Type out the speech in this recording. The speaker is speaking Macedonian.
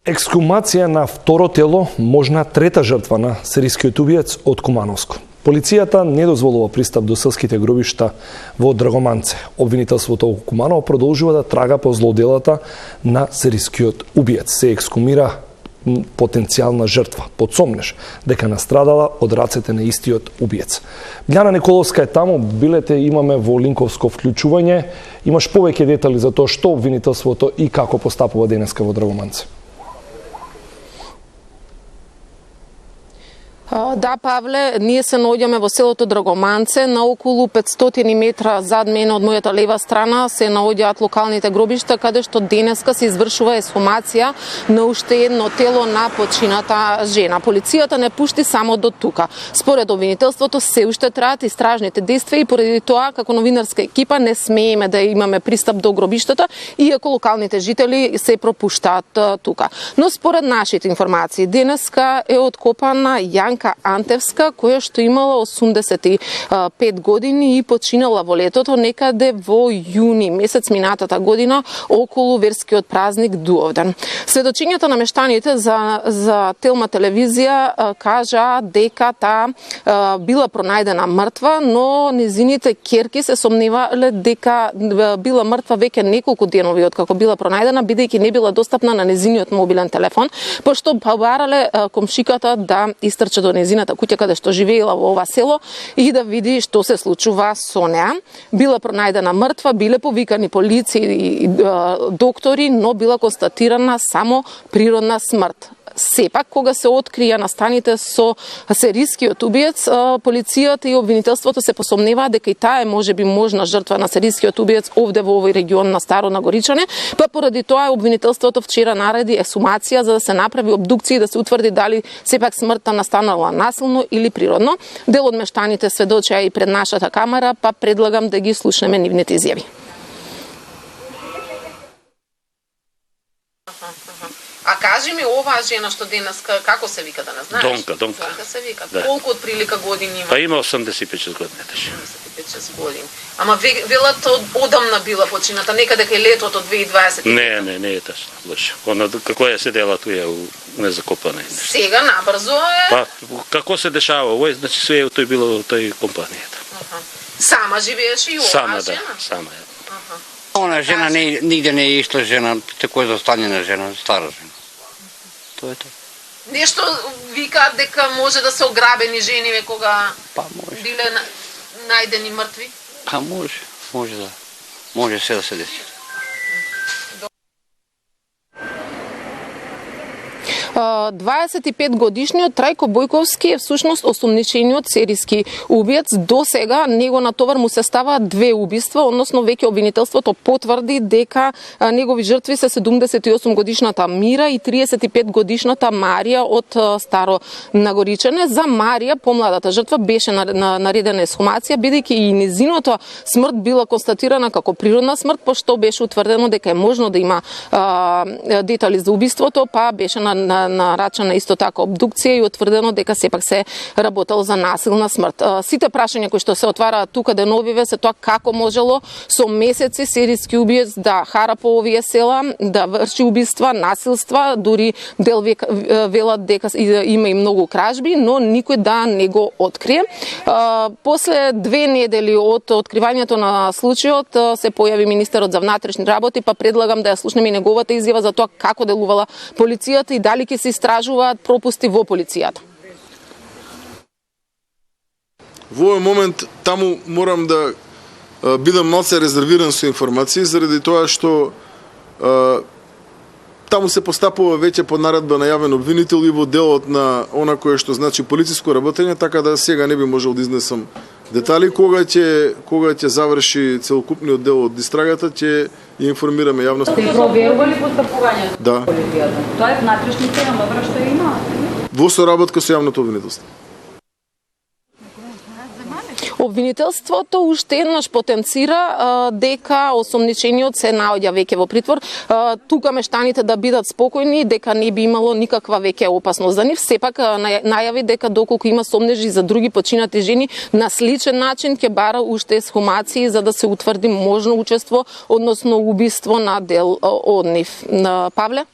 Ексхумација на второ тело, можна трета жртва на серискиот убиец од Кумановско. Полицијата не дозволува пристап до селските гробишта во Драгоманце. Обвинителството во Куманово продолжува да трага по злоделата на серискиот убиец. Се ексхумира потенцијална жртва, под сомнеш дека настрадала од рацете на истиот убиец. Билјана Николовска е таму, билете имаме во линковско вклучување. Имаш повеќе детали за тоа што обвинителството и како постапува денеска во Драгоманце. Да, Павле, ние се наоѓаме во селото Драгоманце, на околу 500 метра зад мене од мојата лева страна се наоѓаат локалните гробишта каде што денеска се извршува ексхумација на уште едно тело на почината жена. Полицијата не пушти само до тука. Според обвинителството се уште траат истражните действија и поради тоа како новинарска екипа не смееме да имаме пристап до гробиштата иако локалните жители се пропуштаат тука. Но според нашите информации денеска е откопана Јанка Антевска, која што имала 85 години и починала во летото некаде во јуни месец минатата година околу верскиот празник Дуовден. Сведочењата на мештаните за Телма телевизија кажа дека таа била пронајдена мртва, но незините ќерки се сомневале дека била мртва веќе неколку денови од како била пронајдена, бидејќи не била достапна на незиниот мобилен телефон, пошто побарале комшиката да истрче до незината куќа каде што живеела во ова село и да види што се случува со неа. Била пронајдена мртва, биле повикани полиција и доктори, но била констатирана само природна смрт. Сепак, кога се открија настаните со серискиот убиец, полицијата и обвинителството се посомневаат дека и таа е можеби можна жртва на серискиот убиец овде во овој регион на Старо Нагоричане, па поради тоа обвинителството вчера нареди ексхумација за да се направи обдукција и да се утврди дали сепак смртта настанала насилно или природно. Дел од мештаните сведочеа и пред нашата камера, па предлагам да ги слушнеме нивните изјави. А кажи ми, оваа жена што денеска, како се вика, да не знаеш? Донка. Донка се вика. Да. Колку од прилика години има? Па има 85 години. 85 години. Ама велат одамна била почината, нека дека е летото 2020. Не е тачно. Лошо. Она како е седела туја у незакопана. Сега набрзо е. Па како се дешава овој, значи све тој било во тој компанијата. Сама живееше и оваа жена? Сама е. Она жена нигде не е ишла жена, тако е застанена жена, стара жена. Тоа е тоа. Нешто викаат дека може да се ограбени жениве кога биле најдени мртви? Па може да. Може се да се деси. 25 годишниот Трајко Бојковски е всушност осомничениот сериски убиец. До сега него на товар му се ставаат 2 убиства, односно веќе обвинителството потврди дека негови жртви се 78 годишната Мира и 35 годишната Марија од Старо Нагоричане. За Марија, помладата жртва, беше наредена ексхумација, бидејќи и незиното смрт била констатирана како природна смрт, пошто беше утврдено дека е можно да има детали за убиството, па беше нарачена исто така обдукција и утврдено дека сепак се работел за насилна смрт. Сите прашања кои што се отвараат тука деновиве се тоа како можело со месеци сериски убиец да хара по овие села, да врши убиства, насилства, дури дел велат дека има и многу кражби, но никој да не го открие. После 2 недели од откривањето на случајот се појави министерот за внатрешни работи, па предлагам да ја слушнеме и неговата изјава за тоа како делувала полицијата и дали ќе се истражуваат пропусти во полицијата. Во овој момент таму морам да бидам малце резервиран со информации заради тоа што таму се постапува веќе по наредба на јавен обвинител и во делот на она кое што значи полициско работење, така да сега не би можел да изнесам детали. Кога ќе заврши целокупниот дел од истрагата, ќе ја информираме јавноста. Сте проверува ли постапувањето? Да. Тоа е внатрешните номера што има? Во соработка со јавното обвинителство. Обвинителството уште еднаш потенцира дека осомничениот се наоѓа веќе во притвор. Тука мештаните да бидат спокојни дека не би имало никаква веќе опасност за нив. Сепак најави дека доколку има сомнежи за други починати жени, на сличен начин ќе бара уште ексхумации за да се утврди можно учество, односно убиство на дел од нив. Павле?